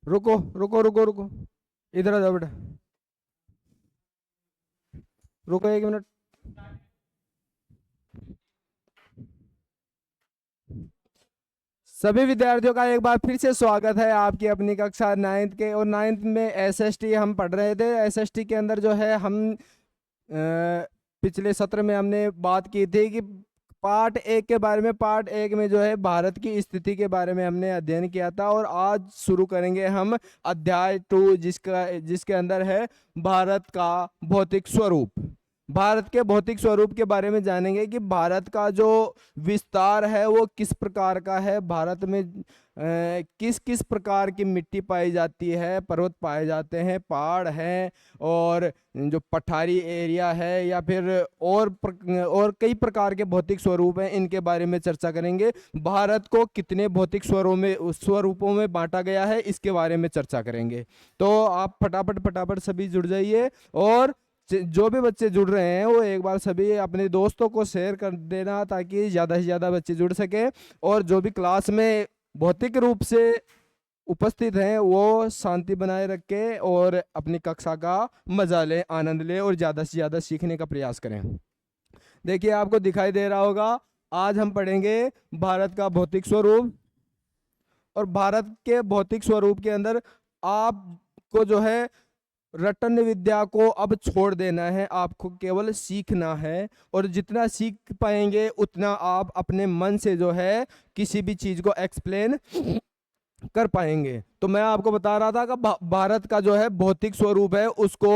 रुको रुको रुको रुको, इधर आ जाओ बेटा, रुको 1 मिनट। सभी विद्यार्थियों का एक बार फिर से स्वागत है आपकी अपनी कक्षा 9th के। और 9th में एसएसटी हम पढ़ रहे थे। एसएसटी के अंदर जो है हम पिछले सत्र में हमने बात की थी कि पार्ट 1 के बारे में। पार्ट 1 में जो है भारत की स्थिति के बारे में हमने अध्ययन किया था। और आज शुरू करेंगे हम अध्याय 2, जिसके अंदर है भारत का भौतिक स्वरूप। भारत के भौतिक स्वरूप के बारे में जानेंगे कि भारत का जो विस्तार है वो किस प्रकार का है। भारत में किस किस प्रकार की मिट्टी पाई जाती है, पर्वत पाए जाते हैं, पहाड़ हैं, और जो पठारी एरिया है, या फिर और कई प्रकार के भौतिक स्वरूप हैं, इनके बारे में चर्चा करेंगे। भारत को कितने भौतिक स्वरूपों में बांटा गया है, इसके बारे में चर्चा करेंगे। तो आप फटाफट फटाफट सभी जुड़ जाइए। और जो भी बच्चे जुड़ रहे हैं वो एक बार सभी अपने दोस्तों को शेयर कर देना, ताकि ज़्यादा से ज़्यादा बच्चे जुड़ सकें। और जो भी क्लास में भौतिक रूप से उपस्थित हैं वो शांति बनाए रखें और अपनी कक्षा का मजा लें, आनंद लें, और ज़्यादा से ज़्यादा सीखने का प्रयास करें। देखिए, आपको दिखाई दे रहा होगा, आज हम पढ़ेंगे भारत का भौतिक स्वरूप। और भारत के भौतिक स्वरूप के अंदर आपको जो है रटन विद्या को अब छोड़ देना है, आपको केवल सीखना है। और जितना सीख पाएंगे उतना आप अपने मन से जो है किसी भी चीज को एक्सप्लेन कर पाएंगे। तो मैं आपको बता रहा था कि भारत का जो है भौतिक स्वरूप है उसको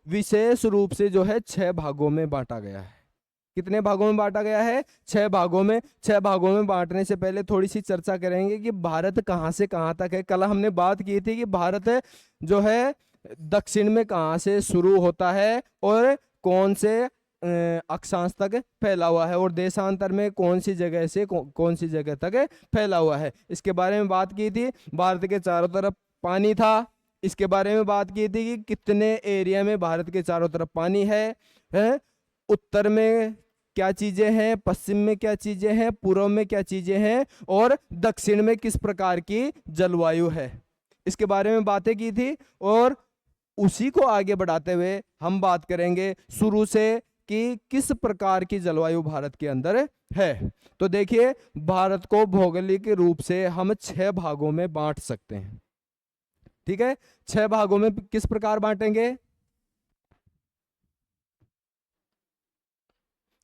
विशेष रूप से जो है 6 भागों में बांटा गया है। कितने भागों में बांटा गया है? 6 भागों में। 6 भागों में बांटने से पहले थोड़ी सी चर्चा करेंगे कि भारत कहाँ से कहाँ तक है। कल हमने बात की थी कि भारत जो है दक्षिण में कहाँ से शुरू होता है और कौन से अक्षांश तक फैला हुआ है, और देशांतर में कौन सी जगह से कौन सी जगह तक फैला हुआ है, इसके बारे में बात की थी। भारत के चारों तरफ पानी था, इसके बारे में बात की थी कि कितने एरिया में भारत के चारों तरफ पानी है? उत्तर में क्या चीजें हैं, पश्चिम में क्या चीजें हैं, पूर्व में क्या चीजें हैं, और दक्षिण में किस प्रकार की जलवायु है, इसके बारे में बातें की थी। और उसी को आगे बढ़ाते हुए हम बात करेंगे शुरू से कि किस प्रकार की जलवायु भारत के अंदर है। तो देखिए, भारत को भौगोलिक रूप से हम 6 भागों में बांट सकते हैं। ठीक है, 6 भागों में किस प्रकार बांटेंगे,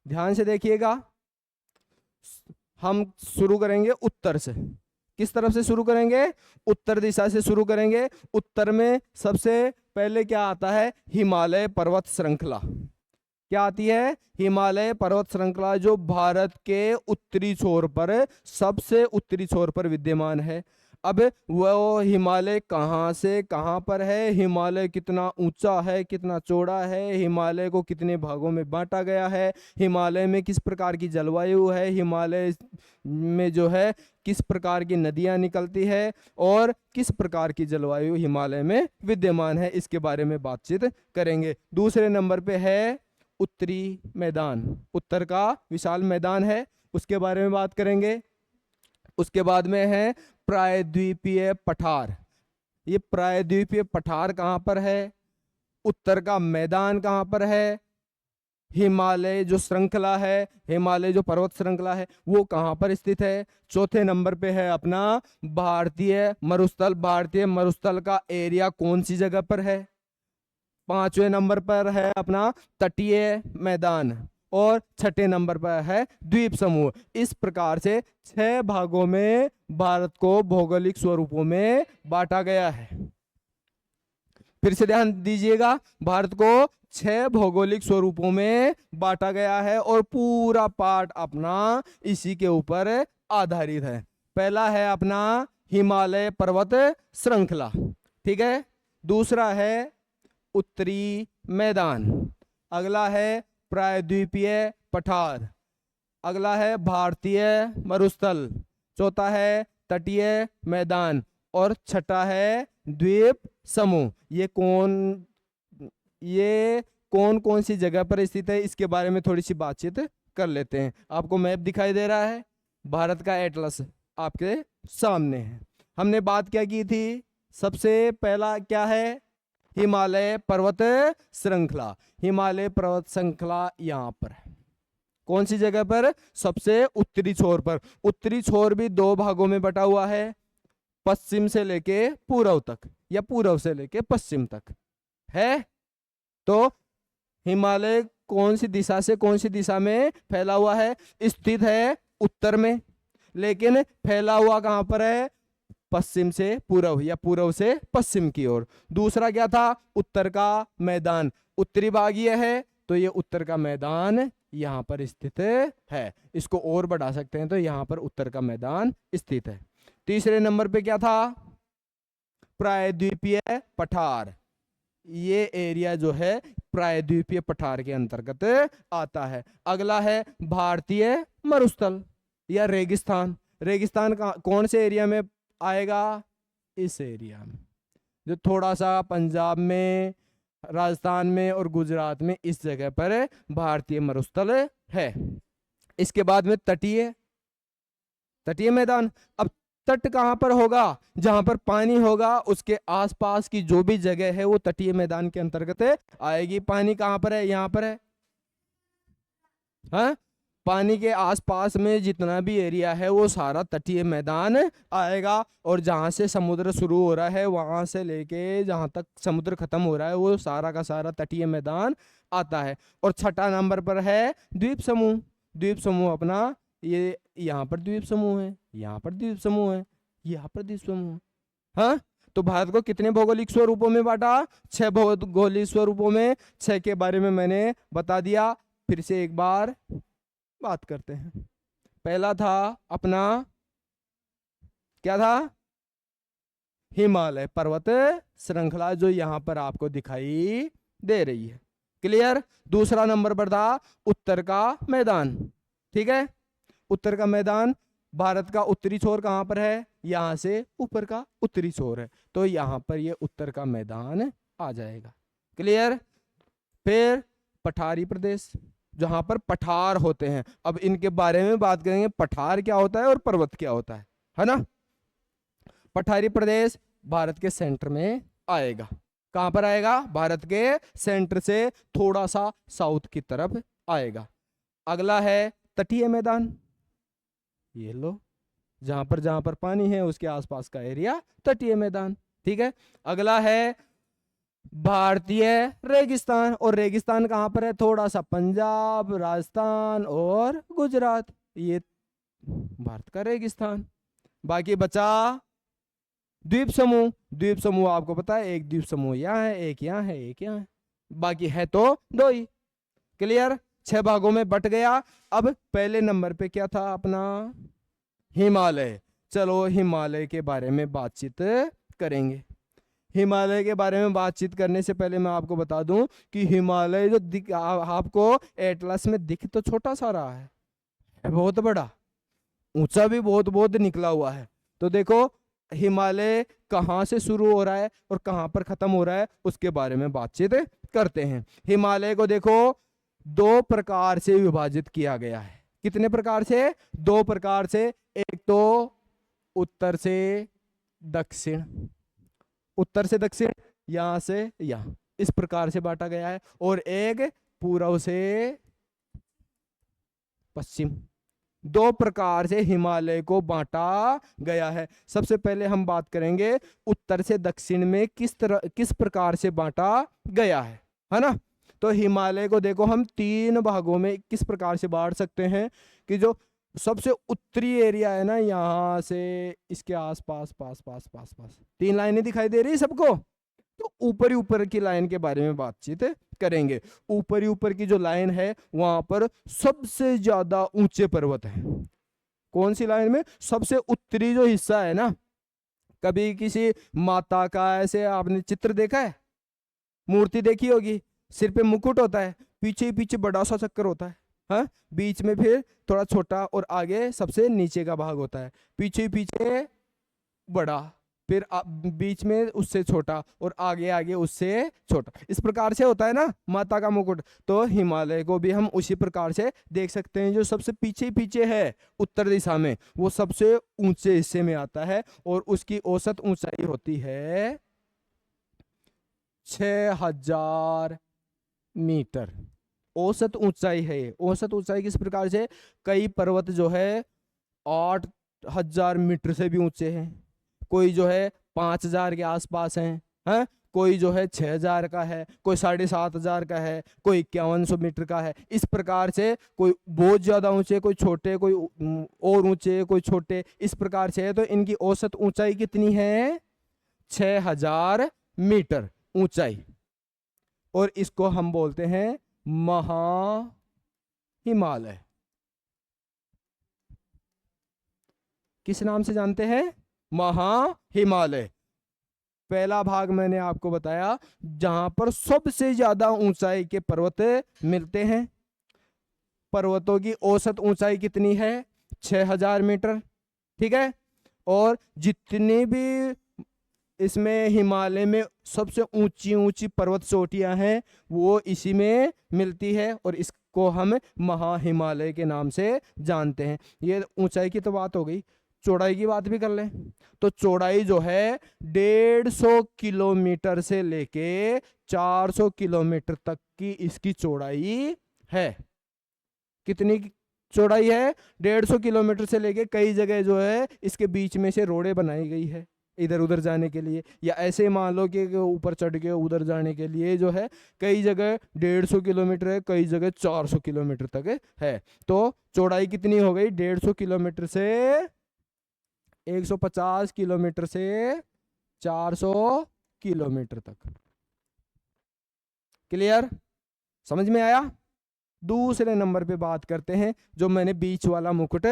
ध्यान से देखिएगा। हम शुरू करेंगे उत्तर से। किस तरफ से शुरू करेंगे? उत्तर दिशा से शुरू करेंगे। उत्तर में सबसे पहले क्या आता है? हिमालय पर्वत श्रृंखला। क्या आती है? हिमालय पर्वत श्रृंखला, जो भारत के उत्तरी छोर पर, सबसे उत्तरी छोर पर विद्यमान है। अब वो हिमालय कहाँ से कहाँ पर है, हिमालय कितना ऊंचा है, कितना चौड़ा है, हिमालय को कितने भागों में बांटा गया है, हिमालय में किस प्रकार की जलवायु है, हिमालय में जो है किस प्रकार की नदियाँ निकलती है, और किस प्रकार की जलवायु हिमालय में विद्यमान है, इसके बारे में बातचीत करेंगे। दूसरे नंबर पे है उत्तरी मैदान। उत्तर का विशाल मैदान है, उसके बारे में बात करेंगे। उसके बाद में है प्रायद्वीपीय पठार। ये प्रायद्वीपीय पठार कहाँ पर है? उत्तर का मैदान कहाँ पर है? हिमालय जो श्रृंखला है, हिमालय जो पर्वत श्रृंखला है, वो कहाँ पर स्थित है? चौथे नंबर पे है अपना भारतीय मरुस्थल। भारतीय मरुस्थल का एरिया कौन सी जगह पर है? 5वें नंबर पर है अपना तटीय मैदान, और 6ठे नंबर पर है द्वीप समूह। इस प्रकार से 6 भागों में भारत को भौगोलिक स्वरूपों में बांटा गया है। फिर से ध्यान दीजिएगा, भारत को 6 भौगोलिक स्वरूपों में बांटा गया है, और पूरा पाठ अपना इसी के ऊपर आधारित है। पहला है अपना हिमालय पर्वत श्रृंखला, ठीक है। दूसरा है उत्तरी मैदान, अगला है प्रायद्वीपीय पठार, अगला है भारतीय मरुस्थल, चौथा है तटीय मैदान, और छठा है द्वीप समूह। ये कौन कौन सी जगह पर स्थित है, इसके बारे में थोड़ी सी बातचीत कर लेते हैं। आपको मैप दिखाई दे रहा है, भारत का एटलस आपके सामने है। हमने बात क्या की थी सबसे पहला क्या है? हिमालय पर्वत श्रृंखला। हिमालय पर्वत श्रृंखला यहाँ पर है। कौन सी जगह पर? सबसे उत्तरी छोर पर। उत्तरी छोर भी दो भागों में बटा हुआ है, पश्चिम से लेके पूर्व तक या पूर्व से लेके पश्चिम तक है। तो हिमालय कौन सी दिशा से कौन सी दिशा में फैला हुआ है? स्थित है उत्तर में, लेकिन फैला हुआ कहां पर है? पश्चिम से पूर्व या पूर्व से पश्चिम की ओर। दूसरा क्या था? उत्तर का मैदान। उत्तरी भाग ये है, तो ये उत्तर का मैदान यहाँ पर स्थित है। इसको और बढ़ा सकते हैं तो यहाँ पर उत्तर का मैदान स्थित है। तीसरे नंबर पे क्या था? प्रायद्वीपीय पठार। ये एरिया जो है प्रायद्वीपीय पठार के अंतर्गत आता है। अगला है भारतीय मरुस्थल या रेगिस्तान। रेगिस्तान का कौन से एरिया में आएगा? इस एरिया में, जो थोड़ा सा पंजाब में, राजस्थान में और गुजरात में, इस जगह पर भारतीय मरुस्थल है। इसके बाद में तटीय मैदान। अब तट कहां पर होगा? जहां पर पानी होगा उसके आसपास की जो भी जगह है वो तटीय मैदान के अंतर्गत आएगी। पानी कहां पर है? यहाँ पर है। हाँ, पानी के आसपास में जितना भी एरिया है वो सारा तटीय मैदान आएगा। और जहां से समुद्र शुरू हो रहा है वहां से लेके जहां तक समुद्र खत्म हो रहा है वो सारा का सारा तटीय मैदान आता है। और छठा नंबर पर है द्वीप समूह। द्वीप समूह अपना ये यहाँ पर द्वीप समूह है, यहाँ पर द्वीप समूह है, यहाँ पर द्वीप समूह है। हाँ, तो भारत को कितने भौगोलिक स्वरूपों में बांटा? 6 भौगोलिक स्वरूपों में। 6 के बारे में मैंने बता दिया, फिर से एक बार बात करते हैं। पहला था अपना क्या था? हिमालय पर्वत श्रृंखला, जो यहाँ पर आपको दिखाई दे रही है। क्लियर? दूसरा नंबर पर था उत्तर का मैदान। ठीक है, उत्तर का मैदान। भारत का उत्तरी छोर कहां पर है? यहां से ऊपर का उत्तरी छोर है, तो यहां पर ये उत्तर का मैदान आ जाएगा। क्लियर? फिर पठारी प्रदेश, जहां पर पठार होते हैं। अब इनके बारे में बात करेंगे, पठार क्या होता है और पर्वत क्या होता है ना। पठारी प्रदेश भारत के सेंटर में आएगा। कहां पर आएगा? भारत के सेंटर से थोड़ा सा साउथ की तरफ आएगा। अगला है तटीय मैदान। ये लो, जहां पर पानी है उसके आसपास का एरिया तटीय मैदान। ठीक है, अगला है भारतीय रेगिस्तान। और रेगिस्तान कहां पर है? थोड़ा सा पंजाब, राजस्थान और गुजरात, ये भारत का रेगिस्तान। बाकी बचा द्वीप समूह। द्वीप समूह आपको पता है, एक द्वीप समूह यहाँ है, एक यहाँ है, एक यहाँ है, बाकी है तो 2 ही। क्लियर? 6 भागों में बट गया। अब पहले नंबर पे क्या था अपना? हिमालय। चलो हिमालय के बारे में बातचीत करेंगे। हिमालय के बारे में बातचीत करने से पहले मैं आपको बता दूं कि हिमालय जो आपको एटलस में दिख तो छोटा सा रहा है, बहुत बड़ा, ऊंचा भी बहुत बहुत निकला हुआ है। तो देखो हिमालय कहाँ से शुरू हो रहा है और कहाँ पर खत्म हो रहा है, उसके बारे में बातचीत करते हैं। हिमालय को देखो 2 प्रकार से विभाजित किया गया है। कितने प्रकार से? 2 प्रकार से। एक तो उत्तर से दक्षिण, उत्तर से दक्षिण, यहां से यहां, इस प्रकार से बांटा गया है। और एक पूर्व से पश्चिम। 2 प्रकार से हिमालय को बांटा गया है। सबसे पहले हम बात करेंगे उत्तर से दक्षिण में किस प्रकार से बांटा गया है ना। तो हिमालय को देखो हम 3 भागों में किस प्रकार से बांट सकते हैं कि जो सबसे उत्तरी एरिया है ना, यहाँ से इसके आसपास पास पास पास पास 3 लाइनें दिखाई दे रही है सबको। तो ऊपर की लाइन के बारे में बातचीत करेंगे। ऊपर की जो लाइन है वहां पर सबसे ज्यादा ऊंचे पर्वत हैं। कौन सी लाइन में? सबसे उत्तरी जो हिस्सा है ना, कभी किसी माता का ऐसे आपने चित्र देखा है? मूर्ति देखी होगी, सिर पे मुकुट होता है, पीछे बड़ा सा चक्कर होता है, हाँ, बीच में फिर थोड़ा छोटा और आगे सबसे नीचे का भाग होता है, पीछे बड़ा, फिर बीच में उससे छोटा और आगे आगे उससे छोटा, इस प्रकार से होता है ना माता का मुकुट। तो हिमालय को भी हम उसी प्रकार से देख सकते हैं। जो सबसे पीछे पीछे है उत्तर दिशा में, वो सबसे ऊंचे हिस्से में आता है और उसकी औसत ऊंचाई होती है 6000 मीटर। औसत ऊंचाई है ये। औसत ऊंचाई किस प्रकार से, कई पर्वत जो है 8000 मीटर से भी ऊंचे हैं, कोई जो है 5000 के आसपास हैं, कोई जो है 6000 का है, कोई 7500 का है, कोई 5100 मीटर का है। इस प्रकार से कोई बहुत ज्यादा ऊंचे, कोई छोटे, कोई और ऊंचे, कोई छोटे, इस प्रकार से है। तो इनकी औसत ऊंचाई कितनी है, 6000 मीटर ऊंचाई। और इसको हम बोलते हैं महा हिमालय। किस नाम से जानते हैं, महा हिमालय। पहला भाग मैंने आपको बताया जहां पर सबसे ज्यादा ऊंचाई के पर्वत मिलते हैं। पर्वतों की औसत ऊंचाई कितनी है, 6000 मीटर, ठीक है। और जितने भी इसमें हिमालय में सबसे ऊंची ऊंची पर्वत चोटियां हैं वो इसी में मिलती है, और इसको हम महा हिमालय के नाम से जानते हैं। ये ऊंचाई की तो बात हो गई, चौड़ाई की बात भी कर लें। तो चौड़ाई जो है 150 किलोमीटर से लेके 400 किलोमीटर तक की इसकी चौड़ाई है। कितनी चौड़ाई है, 150 किलोमीटर से लेके, कई जगह जो है इसके बीच में से रोडें बनाई गई है इधर उधर जाने के लिए, या ऐसे मान लो कि ऊपर चढ़ के उधर जाने के लिए जो है कई जगह 150 किलोमीटर है, कई जगह 400 किलोमीटर तक है। तो चौड़ाई कितनी हो गई, 150 किलोमीटर से 150 किलोमीटर से 400 किलोमीटर तक। क्लियर, समझ में आया। दूसरे नंबर पे बात करते हैं जो मैंने बीच वाला मुकुट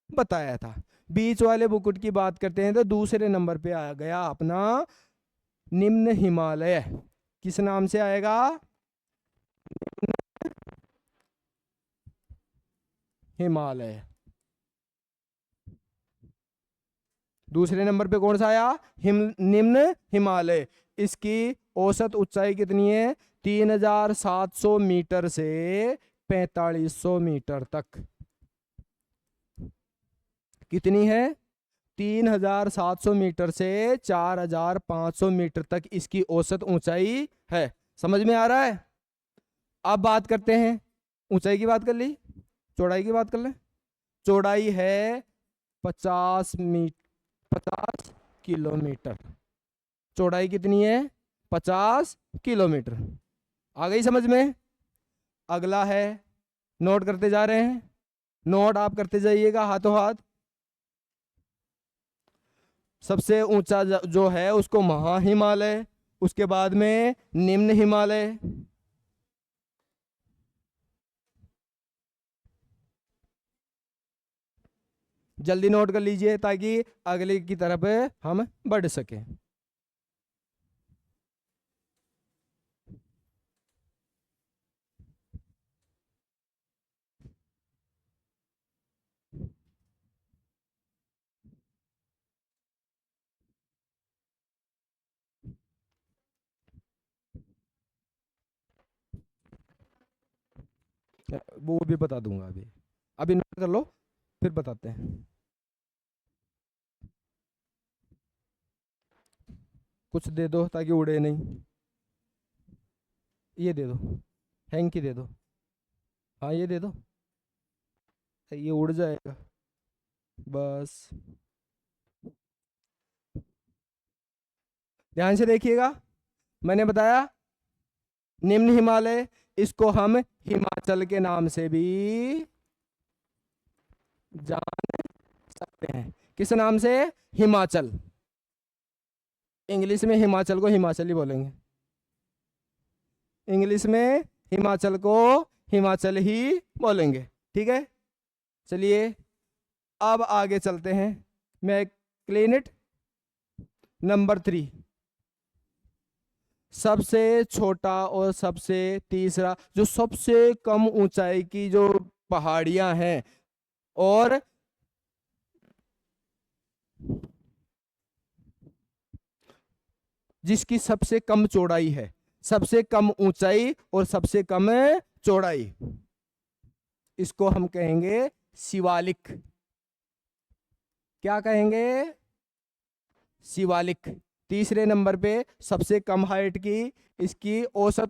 बताया था। बीच वाले मुकुट की बात करते हैं तो दूसरे नंबर पे आ गया अपना निम्न हिमालय। किस नाम से आएगा, हिमालय। दूसरे नंबर पे कौन सा आया, निम्न हिमालय। इसकी औसत ऊंचाई कितनी है, 3700 मीटर से 4500 मीटर तक। कितनी है, 3700 मीटर से 4500 मीटर तक इसकी औसत ऊंचाई है। समझ में आ रहा है। अब बात करते हैं, ऊंचाई की बात कर ली, चौड़ाई की बात कर ले। चौड़ाई है 50 किलोमीटर। चौड़ाई कितनी है, 50 किलोमीटर। आ गई समझ में। अगला है, नोट करते जा रहे हैं, नोट आप करते जाइएगा हाथों हाथ। सबसे ऊंचा जो है उसको महा हिमालय, उसके बाद में निम्न हिमालय, जल्दी नोट कर लीजिए ताकि अगले की तरफ हम बढ़ सकें। वो भी बता दूंगा अभी, अभी नोट कर लो फिर बताते हैं। कुछ दे दो ताकि उड़े नहीं, ये दे दो, हैंकी दे दो, हाँ ये दे दो, ये उड़ जाएगा बस। ध्यान से देखिएगा, मैंने बताया निम्न हिमालय, इसको हम हिमाचल के नाम से भी जान सकते हैं। किस नाम से, हिमाचल। इंग्लिश में हिमाचल को हिमाचल ही बोलेंगे, इंग्लिश में हिमाचल को हिमाचल ही बोलेंगे, ठीक है। चलिए अब आगे चलते हैं। मैं क्लीन इट। नंबर 3, सबसे छोटा और सबसे तीसरा, जो सबसे कम ऊंचाई की जो पहाड़ियां हैं और जिसकी सबसे कम चौड़ाई है, सबसे कम ऊंचाई और सबसे कम चौड़ाई, इसको हम कहेंगे शिवालिक। क्या कहेंगे? शिवालिक। तीसरे नंबर पे सबसे कम हाइट की, इसकी औसत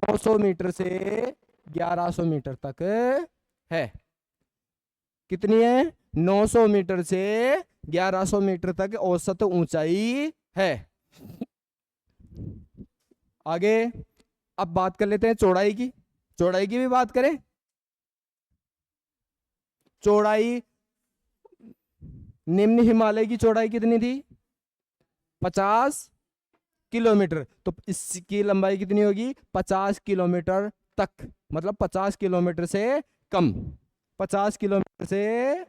900 मीटर से 1100 मीटर तक है। कितनी है? 900 मीटर से 1100 मीटर तक औसत ऊंचाई है। आगे अब बात कर लेते हैं चौड़ाई की। चौड़ाई की भी बात करें। चौड़ाई, निम्न हिमालय की चौड़ाई कितनी थी? 50 किलोमीटर। तो इसकी लंबाई कितनी होगी? 50 किलोमीटर तक, मतलब 50 किलोमीटर से कम, 50 किलोमीटर से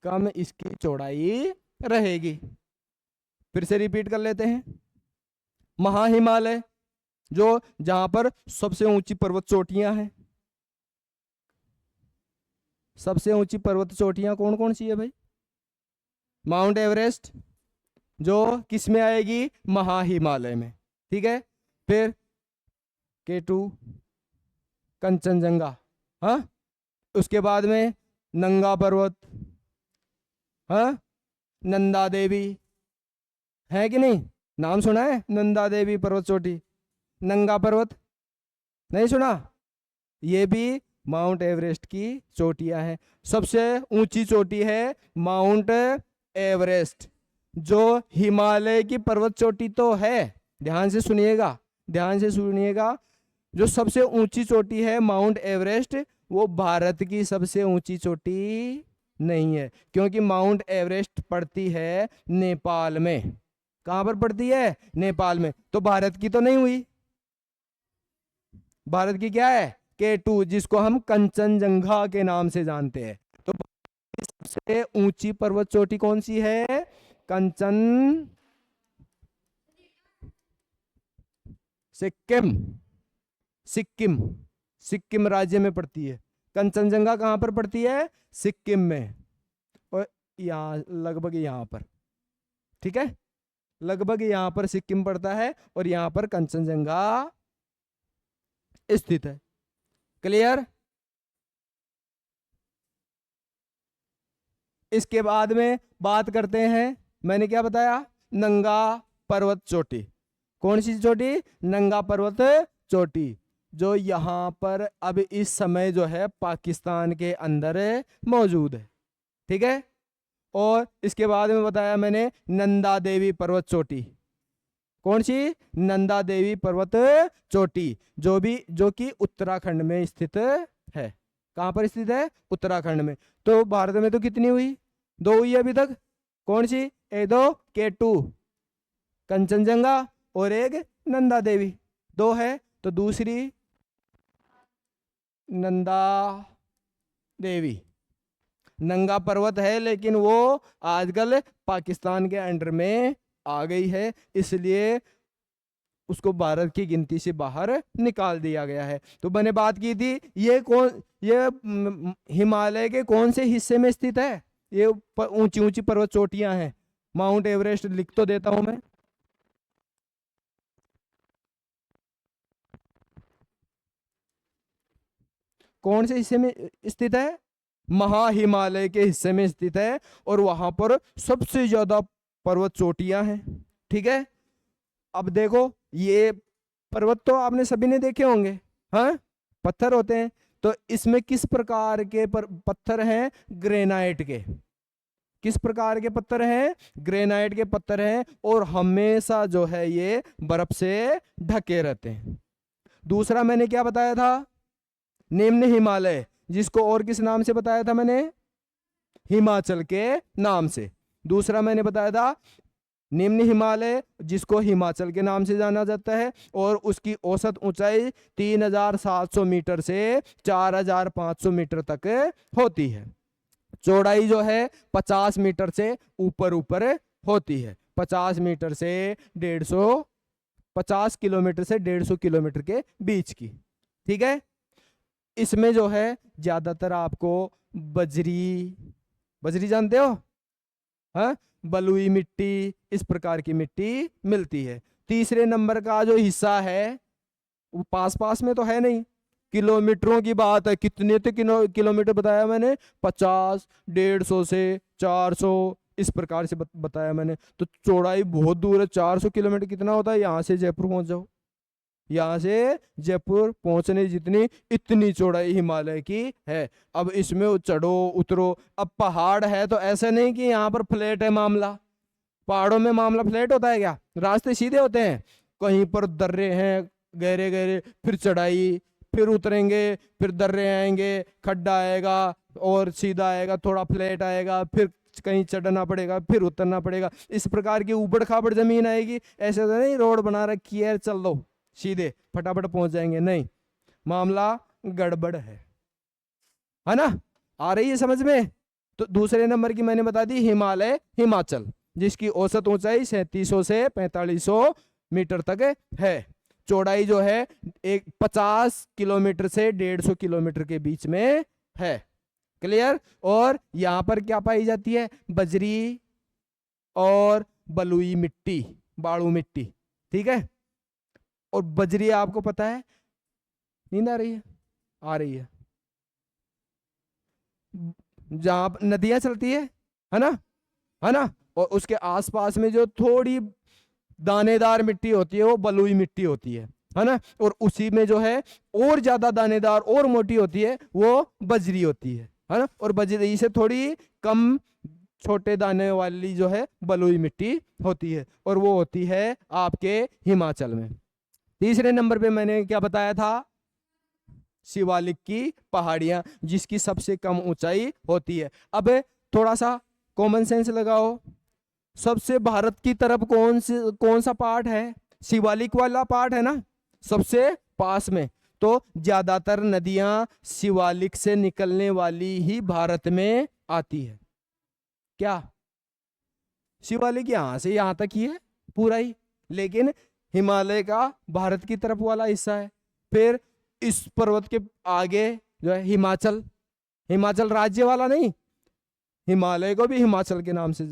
कम इसकी चौड़ाई रहेगी। फिर से रिपीट कर लेते हैं। महाहिमालय, जो जहां पर सबसे ऊंची पर्वत चोटियां हैं। सबसे ऊंची पर्वत चोटियां कौन कौन सी है भाई? माउंट एवरेस्ट, जो किस में आएगी? महाहिमालय में। ठीक है। फिर K2 कंचनजंगा, हाँ। उसके बाद में नंगा पर्वत, हाँ, नंदा देवी, है कि नहीं? नाम सुना है? नंदा देवी पर्वत चोटी, नंगा पर्वत, नहीं सुना? ये भी माउंट एवरेस्ट की चोटियां हैं। सबसे ऊंची चोटी है माउंट एवरेस्ट, जो हिमालय की पर्वत चोटी तो है, ध्यान से सुनिएगा, ध्यान से सुनिएगा। जो सबसे ऊंची चोटी है माउंट एवरेस्ट, वो भारत की सबसे ऊंची चोटी नहीं है, क्योंकि माउंट एवरेस्ट पड़ती है नेपाल में। कहां पर पड़ती है? नेपाल में। तो भारत की तो नहीं हुई। भारत की क्या है? K2, जिसको हम कंचनजंगा के नाम से जानते हैं। तो सबसे ऊंची पर्वत चोटी कौन सी है? कंचन, सिक्किम, सिक्किम, सिक्किम राज्य में पड़ती है। कंचनजंगा कहां पर पड़ती है? सिक्किम में, और यहाँ लगभग यहाँ पर, ठीक है, लगभग यहाँ पर सिक्किम पड़ता है और यहाँ पर कंचनजंगा स्थित है। क्लियर? इसके बाद में बात करते हैं, मैंने क्या बताया? नंगा पर्वत चोटी। कौन सी चोटी? नंगा पर्वत चोटी, जो यहाँ पर अब इस समय जो है पाकिस्तान के अंदर मौजूद है। ठीक है। और इसके बाद में बताया मैंने नंदा देवी पर्वत चोटी। कौन सी? नंदा देवी पर्वत चोटी, जो कि उत्तराखंड में स्थित है। कहां पर स्थित है? उत्तराखंड में। तो भारत में तो कितनी हुई? 2 हुई अभी तक। कौन सी? एक दो K2 कंचनजंगा और एक नंदा देवी, 2 है। तो दूसरी नंदा देवी, नंगा पर्वत है, लेकिन वो आजकल पाकिस्तान के अंडर में आ गई है, इसलिए उसको भारत की गिनती से बाहर निकाल दिया गया है। तो मैंने बात की थी, ये हिमालय के कौन से हिस्से में स्थित है? ये ऊंची ऊंची पर्वत चोटियां हैं। माउंट एवरेस्ट लिख तो देता हूं मैं। कौन से हिस्से में स्थित है? महाहिमालय के हिस्से में स्थित है, और वहां पर सबसे ज्यादा पर्वत चोटियां हैं। ठीक है। अब देखो, ये पर्वत तो आपने सभी ने देखे होंगे, हाँ, पत्थर होते हैं। तो इसमें किस प्रकार के पत्थर हैं? ग्रेनाइट के। किस प्रकार के पत्थर हैं? ग्रेनाइट के पत्थर हैं, और हमेशा जो है ये बर्फ से ढके रहते हैं। दूसरा मैंने क्या बताया था? निम्न हिमालय, जिसको और किस नाम से बताया था मैंने? हिमाचल के नाम से। दूसरा मैंने बताया था निम्न हिमालय, जिसको हिमाचल के नाम से जाना जाता है, और उसकी औसत ऊंचाई 3700 मीटर से 4500 मीटर तक होती है। चौड़ाई जो है 50 मीटर से ऊपर ऊपर होती है, 50 मीटर से 150, 50 किलोमीटर से 150 किलोमीटर के बीच की। ठीक है। इसमें जो है ज्यादातर आपको बजरी, बजरी जानते हो, हाँ, बलुई मिट्टी, इस प्रकार की मिट्टी मिलती है। तीसरे नंबर का जो हिस्सा है वो पास पास में तो है नहीं, किलोमीटरों की बात है। कितने तो किलोमीटर बताया मैंने, 50, 150 से 400, इस प्रकार से बताया मैंने। तो चौड़ाई बहुत दूर है, 400 किलोमीटर कितना होता है, यहाँ से जयपुर पहुंच जाओ, यहाँ से जयपुर पहुंचने जितनी इतनी चौड़ाई हिमालय की है। अब इसमें चढ़ो उतरो, अब पहाड़ है तो ऐसा नहीं कि यहाँ पर फ्लैट है मामला। पहाड़ों में मामला फ्लैट होता है क्या? रास्ते सीधे होते हैं, कहीं पर दर्रे हैं गहरे गहरे, फिर चढ़ाई, फिर उतरेंगे, फिर दर्रे आएंगे, खड्डा आएगा और सीधा आएगा, थोड़ा फ्लैट आएगा, फिर कहीं चढ़ना पड़ेगा, फिर उतरना पड़ेगा। इस प्रकार की ऊबड़ खाबड़ जमीन आएगी। ऐसे तो नहीं रोड बना रखी है चल दो सीधे फटाफट पहुंच जाएंगे, नहीं, मामला गड़बड़ है ना। आ रही है समझ में? तो दूसरे नंबर की मैंने बता दी हिमालय, हिमाचल, जिसकी औसत ऊंचाई 3700 से 4500 मीटर तक है। चौड़ाई जो है 50 किलोमीटर से 150 किलोमीटर के बीच में है। क्लियर? और यहां पर क्या पाई जाती है? बजरी और बलुई मिट्टी, बालू मिट्टी, ठीक है। और बजरी आपको पता है, नींद आ रही है? आ रही है। जहां नदियां चलती है ना, है ना, और उसके आसपास में जो थोड़ी दानेदार मिट्टी होती है वो बलुई मिट्टी होती है ना। और उसी में जो है और ज्यादा दानेदार और मोटी होती है वो बजरी होती है ना। और बजरी से थोड़ी कम छोटे दाने वाली जो है बलुई मिट्टी होती है, और वो होती है आपके हिमाचल में। तीसरे नंबर पे मैंने क्या बताया था? शिवालिक की पहाड़ियां, जिसकी सबसे कम ऊंचाई होती है। अब थोड़ा सा कॉमन सेंस लगाओ, सबसे भारत की तरफ कौन सा पार्ट है? शिवालिक वाला पार्ट है ना, सबसे पास में। तो ज्यादातर नदियां शिवालिक से निकलने वाली ही भारत में आती है। क्या शिवालिक यहां से यहां तक ही है पूरा ही, लेकिन हिमालय का भारत की तरफ वाला हिस्सा है। फिर इस पर्वत के आगे जो है हिमाचल, हिमाचल राज्य वाला नहीं, हिमालय को भी हिमाचल के नाम से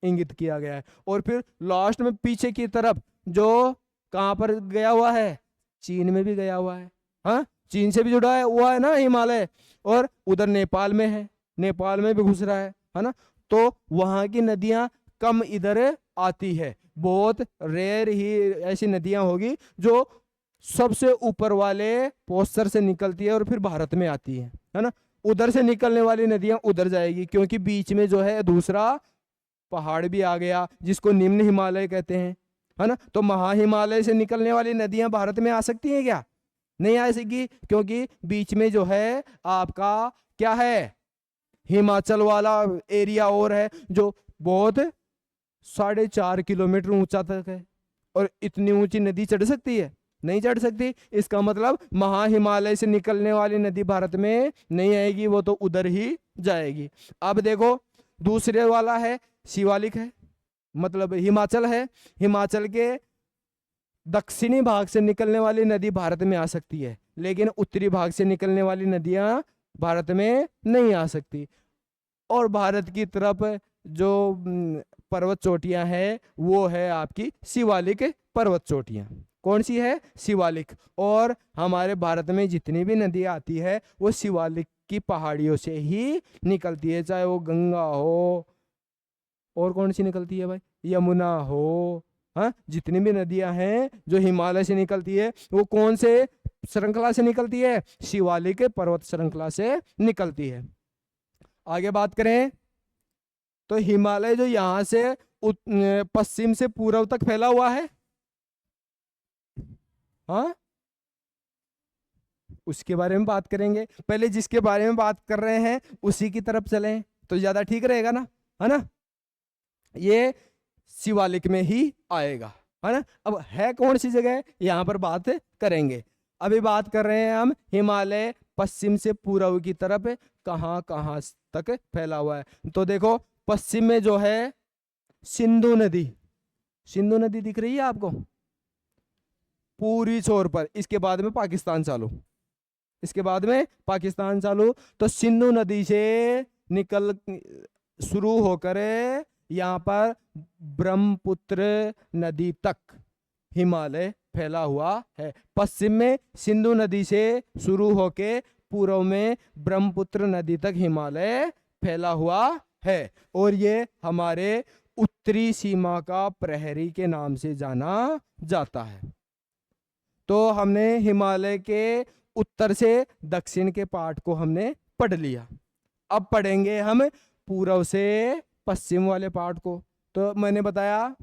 इंगित किया गया है। और फिर लास्ट में पीछे की तरफ जो कहां पर गया हुआ है? चीन में भी गया हुआ है। हाँ, चीन से भी जुड़ा है हुआ है ना हिमालय, और उधर नेपाल में है, नेपाल में भी घुस रहा है ना। तो वहां की नदियां कम इधर आती है, बहुत रेयर ही ऐसी नदियां होगी जो सबसे ऊपर वाले पोस्टर से निकलती है और फिर भारत में आती है ना। उधर से निकलने वाली नदियां उधर जाएगी, क्योंकि बीच में जो है दूसरा पहाड़ भी आ गया जिसको निम्न हिमालय कहते हैं, है ना। तो महा हिमालय से निकलने वाली नदियां भारत में आ सकती हैं क्या? नहीं आ सकेगी, क्योंकि बीच में जो है आपका क्या है? हिमाचल वाला एरिया और है जो बहुत 4.5 किलोमीटर ऊंचा तक है। और इतनी ऊंची नदी चढ़ सकती है? नहीं चढ़ सकती। इसका मतलब महा हिमालय से निकलने वाली नदी भारत में नहीं आएगी, वो तो उधर ही जाएगी। अब देखो दूसरे वाला है शिवालिक है, मतलब हिमाचल है। हिमाचल के दक्षिणी भाग से निकलने वाली नदी भारत में आ सकती है, लेकिन उत्तरी भाग से निकलने वाली नदियां भारत में नहीं आ सकती। और भारत की तरफ जो पर्वत चोटियां हैं वो है आपकी शिवालिक पर्वत चोटियां। कौन सी है? शिवालिक। और हमारे भारत में जितनी भी नदी आती है वो शिवालिक की पहाड़ियों से ही निकलती है, चाहे वो गंगा हो, और कौन सी निकलती है भाई, यमुना हो, हाँ, जितनी भी नदियां हैं जो हिमालय से निकलती है वो कौन से श्रृंखला से निकलती है? शिवालिक पर्वत श्रृंखला से निकलती है। आगे बात करें तो हिमालय जो यहां से पश्चिम से पूर्व तक फैला हुआ है, हाँ, उसके बारे में बात करेंगे। पहले जिसके बारे में बात कर रहे हैं उसी की तरफ चलें तो ज्यादा ठीक रहेगा ना, है ना। ये शिवालिक में ही आएगा, है ना। अब है कौन सी जगह, यहां पर बात करेंगे। अभी बात कर रहे हैं हम हिमालय पश्चिम से पूर्व की तरफ कहां कहां तक फैला हुआ है। तो देखो पश्चिम में जो है सिंधु नदी, सिंधु नदी दिख रही है आपको पूरी छोर पर। इसके बाद में पाकिस्तान चालू, इसके बाद में पाकिस्तान चालू। तो सिंधु नदी से निकल शुरू होकर यहाँ पर ब्रह्मपुत्र नदी तक हिमालय फैला हुआ है। पश्चिम में सिंधु नदी से शुरू होके पूर्व में ब्रह्मपुत्र नदी तक हिमालय फैला हुआ है और ये हमारे उत्तरी सीमा का प्रहरी के नाम से जाना जाता है। तो हमने हिमालय के उत्तर से दक्षिण के पार्ट को हमने पढ़ लिया। अब पढ़ेंगे हम पूर्व से पश्चिम वाले पार्ट को। तो मैंने बताया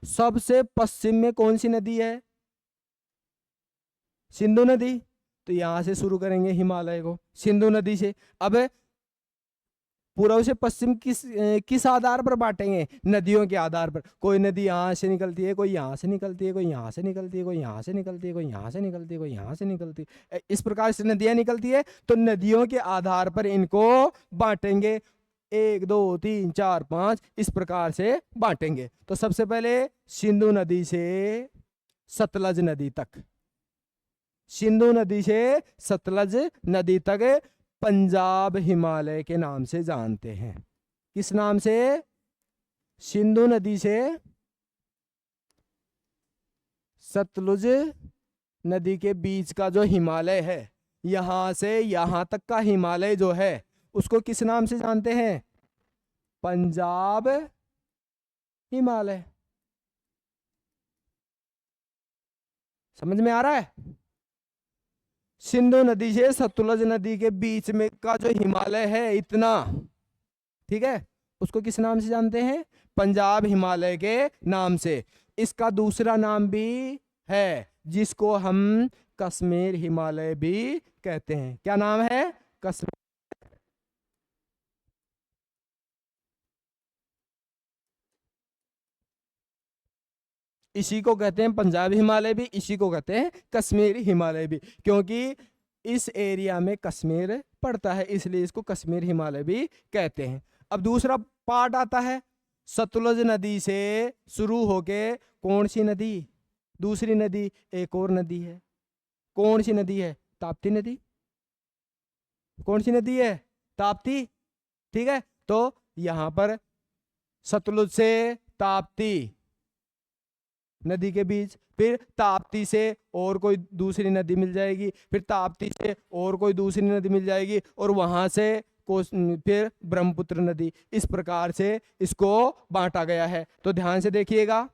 सबसे पश्चिम में कौन सी नदी है? सिंधु नदी। तो यहां से शुरू करेंगे हिमालय को सिंधु नदी से। अब पूर्व से पश्चिम किस आधार पर बांटेंगे? नदियों के आधार पर। कोई नदी यहाँ से निकलती है, कोई यहाँ से निकलती है, कोई यहाँ से निकलती है, कोई यहाँ से निकलती है, कोई यहाँ से निकलती है, कोई यहाँ से निकलती है। इस प्रकार से नदियां निकलती है। तो नदियों के आधार पर इनको बांटेंगे। 1 2 3 4 5 इस प्रकार से बांटेंगे। तो सबसे पहले सिंधु नदी से सतलज नदी तक, सिंधु नदी से सतलज नदी तक पंजाब हिमालय के नाम से जानते हैं। किस नाम से? सिंधु नदी से सतलुज नदी के बीच का जो हिमालय है, यहां से यहां तक का हिमालय जो है उसको किस नाम से जानते हैं? पंजाब हिमालय। समझ में आ रहा है? सिंधु नदी से सतलुज नदी के बीच में का जो हिमालय है इतना, ठीक है, उसको किस नाम से जानते हैं? पंजाब हिमालय के नाम से। इसका दूसरा नाम भी है जिसको हम कश्मीर हिमालय भी कहते हैं। क्या नाम है? कश्मीर। इसी को कहते हैं पंजाब हिमालय भी, इसी को कहते हैं कश्मीर हिमालय भी, क्योंकि इस एरिया में कश्मीर पड़ता है, इसलिए इसको कश्मीर हिमालय भी कहते हैं। अब दूसरा पार्ट आता है सतलुज नदी से शुरू होके कौन सी नदी? दूसरी नदी, एक और नदी है। कौन सी नदी है? ताप्ती नदी। कौन सी नदी है? ताप्ती। ठीक है, तो यहां पर सतलुज से ताप्ती नदी के बीच, फिर ताप्ती से और कोई दूसरी नदी मिल जाएगी, फिर ताप्ती से और कोई दूसरी नदी मिल जाएगी, और वहां से फिर ब्रह्मपुत्र नदी। इस प्रकार से इसको बांटा गया है। तो ध्यान से देखिएगा,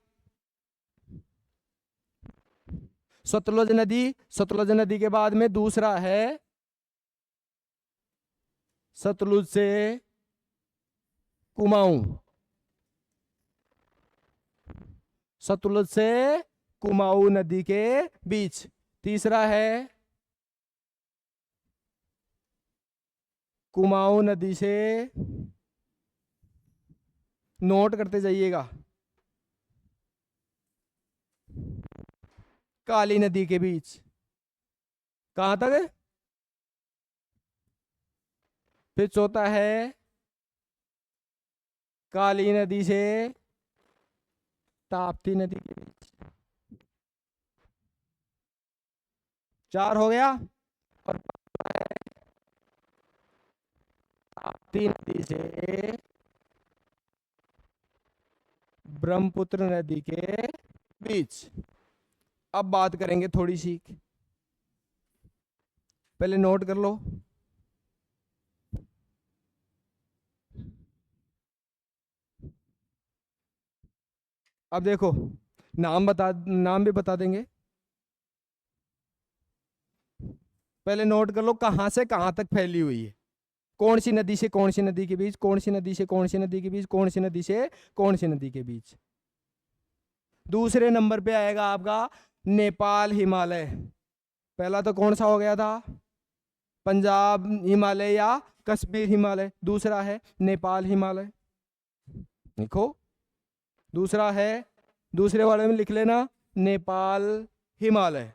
सतलुज नदी, सतलुज नदी के बाद में दूसरा है सतलुज से कुमाऊं, सतलुज से कुमाऊं नदी के बीच। तीसरा है कुमाऊं नदी से, नोट करते जाइएगा, काली नदी के बीच। कहां तक है? फिर चौथा है काली नदी से ताप्ती नदी के बीच। 4 हो गया। और ताप्ती नदी से ब्रह्मपुत्र नदी के बीच। अब बात करेंगे थोड़ी सी, पहले नोट कर लो। अब देखो, नाम भी बता देंगे। पहले नोट कर लो कहां से कहां तक फैली हुई है। कौन सी नदी से कौन सी नदी के बीच, कौन सी नदी से कौन सी नदी के बीच, कौन सी नदी से कौन सी नदी के बीच। दूसरे नंबर पे आएगा आपका नेपाल हिमालय। पहला तो कौन सा हो गया था? पंजाब हिमालय या कश्मीर हिमालय। दूसरा है नेपाल हिमालय। देखो, दूसरा है, दूसरे वाले में लिख लेना नेपाल हिमालय।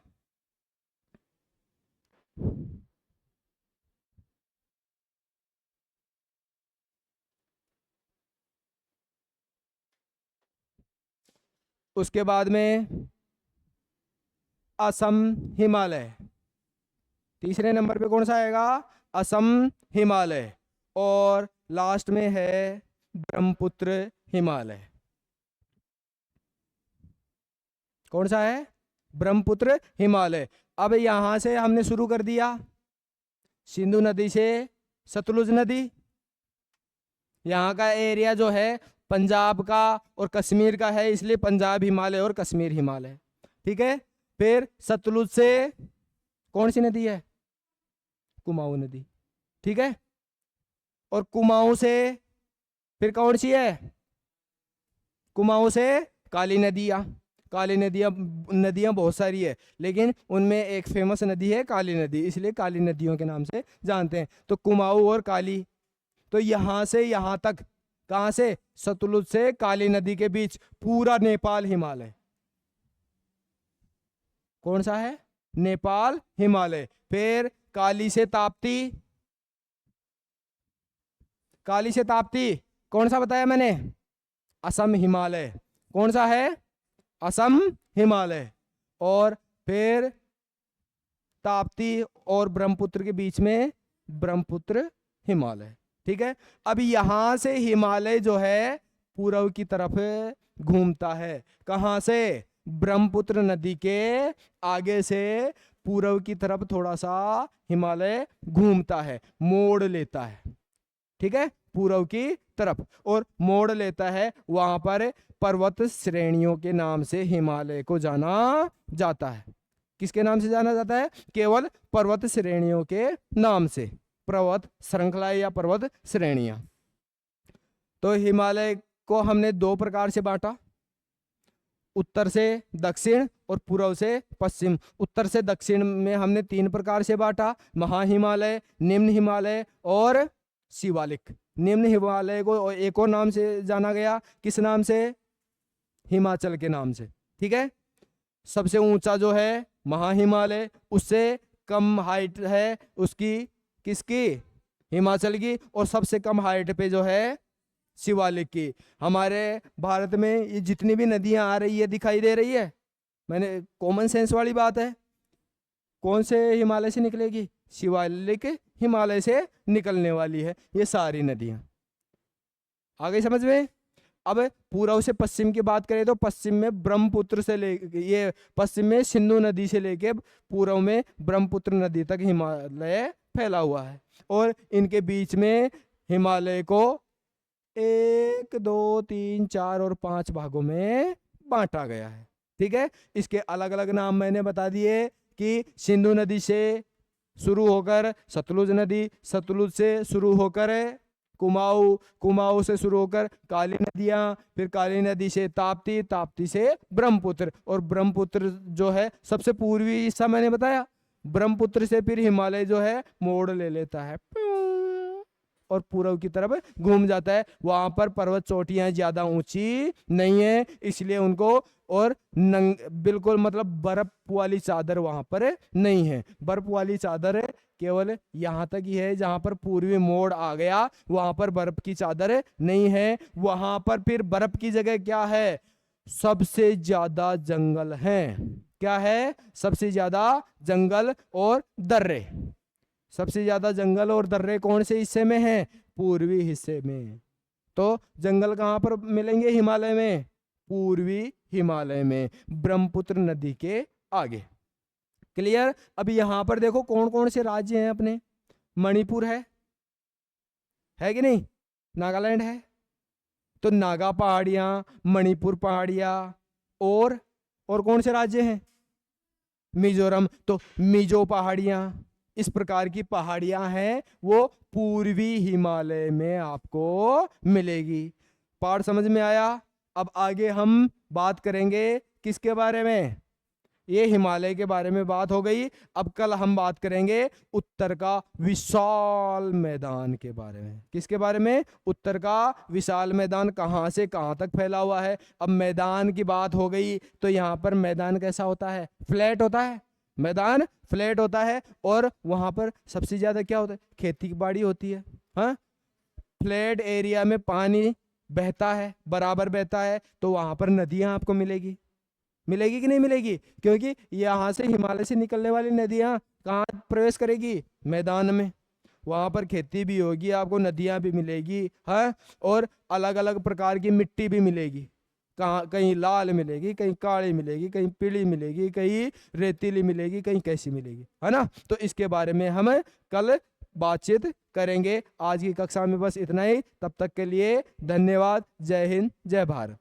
उसके बाद में असम हिमालय। तीसरे नंबर पे कौन सा आएगा? असम हिमालय। और लास्ट में है ब्रह्मपुत्र हिमालय। कौन सा है? ब्रह्मपुत्र हिमालय। अब यहां से हमने शुरू कर दिया सिंधु नदी से सतलुज नदी। यहाँ का एरिया जो है पंजाब का और कश्मीर का है, इसलिए पंजाब हिमालय और कश्मीर हिमालय। ठीक है। फिर सतलुज से कौन सी नदी है? कुमाऊं नदी। ठीक है। और कुमाऊं से फिर कौन सी है? कुमाऊं से काली नदियां। काली नदियां बहुत सारी है, लेकिन उनमें एक फेमस नदी है काली नदी, इसलिए काली नदियों के नाम से जानते हैं। तो कुमाऊं और काली, तो यहां से यहां तक, कहां से? सतलुज से काली नदी के बीच पूरा नेपाल हिमालय। कौन सा है? नेपाल हिमालय। फिर काली से ताप्ती। काली से ताप्ती कौन सा बताया मैंने? असम हिमालय। कौन सा है? असम हिमालय। और फिर ताप्ती और ब्रह्मपुत्र के बीच में ब्रह्मपुत्र हिमालय। ठीक है। अब यहां से हिमालय जो है पूर्व की तरफ घूमता है। कहां से? ब्रह्मपुत्र नदी के आगे से पूर्व की तरफ थोड़ा सा हिमालय घूमता है, मोड़ लेता है। ठीक है। पूर्व की तरफ और मोड़ लेता है। वहां पर पर्वत श्रेणियों के नाम से हिमालय को जाना जाता है। किसके नाम से जाना जाता है? केवल पर्वत श्रेणियों के नाम से, पर्वत श्रृंखलाएं या पर्वत श्रेणियां। तो हिमालय को हमने दो प्रकार से बांटा, उत्तर से दक्षिण और पूर्व से पश्चिम। उत्तर से दक्षिण में हमने तीन प्रकार से बांटा, महाहिमालय, निम्न हिमालय और शिवालिक। निम्न हिमालय को एक और नाम से जाना गया, किस नाम से? हिमाचल के नाम से। ठीक है। सबसे ऊंचा जो है महाहिमालय, उससे कम हाइट है उसकी, किसकी? हिमाचल की। और सबसे कम हाइट पे जो है शिवालिक की। हमारे भारत में ये जितनी भी नदियां आ रही है, दिखाई दे रही है, मैंने कॉमन सेंस वाली बात है, कौन से हिमालय से निकलेगी? शिवालिक हिमालय से निकलने वाली है ये सारी नदियां। आ गई समझ में? अब पूर्व से पश्चिम की बात करें तो पश्चिम में ब्रह्मपुत्र से ले, ये पश्चिम में सिंधु नदी से लेके पूर्व में ब्रह्मपुत्र नदी तक हिमालय फैला हुआ है। और इनके बीच में हिमालय को 1, 2, 3, 4 और 5 भागों में बांटा गया है। ठीक है। इसके अलग अलग नाम मैंने बता दिए कि सिंधु नदी से शुरू होकर सतलुज नदी, सतलुज से शुरू होकर कुमाऊं, कुमाऊं से शुरू होकर काली नदियां, फिर काली नदी से ताप्ती, ताप्ती से ब्रह्मपुत्र। और ब्रह्मपुत्र जो है सबसे पूर्वी हिस्सा मैंने बताया, ब्रह्मपुत्र से फिर हिमालय जो है मोड़ ले लेता है और पूर्व की तरफ घूम जाता है। वहां पर पर्वत चोटियां ज्यादा ऊंची नहीं है, इसलिए उनको, और बिल्कुल मतलब बर्फ वाली चादर वहां पर नहीं है। बर्फ वाली चादर केवल यहां तक ही है, जहां पर पूर्वी मोड़ आ गया वहां पर बर्फ की चादर नहीं है। वहां पर फिर बर्फ की जगह क्या है? सबसे ज्यादा जंगल है। क्या है? सबसे ज्यादा जंगल और दर्रे। सबसे ज्यादा जंगल और दर्रे कौन से हिस्से में है? पूर्वी हिस्से में। तो जंगल कहां पर मिलेंगे? हिमालय में, पूर्वी हिमालय में, ब्रह्मपुत्र नदी के आगे। क्लियर? अभी यहां पर देखो कौन कौन से राज्य हैं अपने। मणिपुर है कि नहीं? नागालैंड है, तो नागा पहाड़ियां, मणिपुर पहाड़ियां, और कौन से राज्य हैं? मिजोरम, तो मिजो पहाड़ियां। इस प्रकार की पहाड़ियां हैं, वो पूर्वी हिमालय में आपको मिलेगी। पाठ समझ में आया? अब आगे हम बात करेंगे किसके बारे में? ये हिमालय के बारे में बात हो गई। अब कल हम बात करेंगे उत्तर का विशाल मैदान के बारे में। किसके बारे में? उत्तर का विशाल मैदान कहां से कहां तक फैला हुआ है। अब मैदान की बात हो गई तो यहाँ पर मैदान कैसा होता है? फ्लैट होता है। मैदान फ्लैट होता है और वहां पर सबसे ज्यादा क्या होता है? खेती बाड़ी होती है। हाँ, फ्लैट एरिया में पानी बहता है, बराबर बहता है, तो वहां पर नदियां आपको मिलेगी। मिलेगी कि नहीं मिलेगी? क्योंकि यहां से हिमालय से निकलने वाली नदियां कहाँ प्रवेश करेगी? मैदान में। वहाँ पर खेती भी होगी, आपको नदियाँ भी मिलेगी, है, और अलग अलग प्रकार की मिट्टी भी मिलेगी। कहाँ कहीं लाल मिलेगी, कहीं काली मिलेगी, कहीं पीली मिलेगी, कहीं रेतीली मिलेगी, कहीं कैसी मिलेगी, है ना। तो इसके बारे में हम कल बातचीत करेंगे। आज की कक्षा में बस इतना ही। तब तक के लिए धन्यवाद। जय हिंद, जय भारत।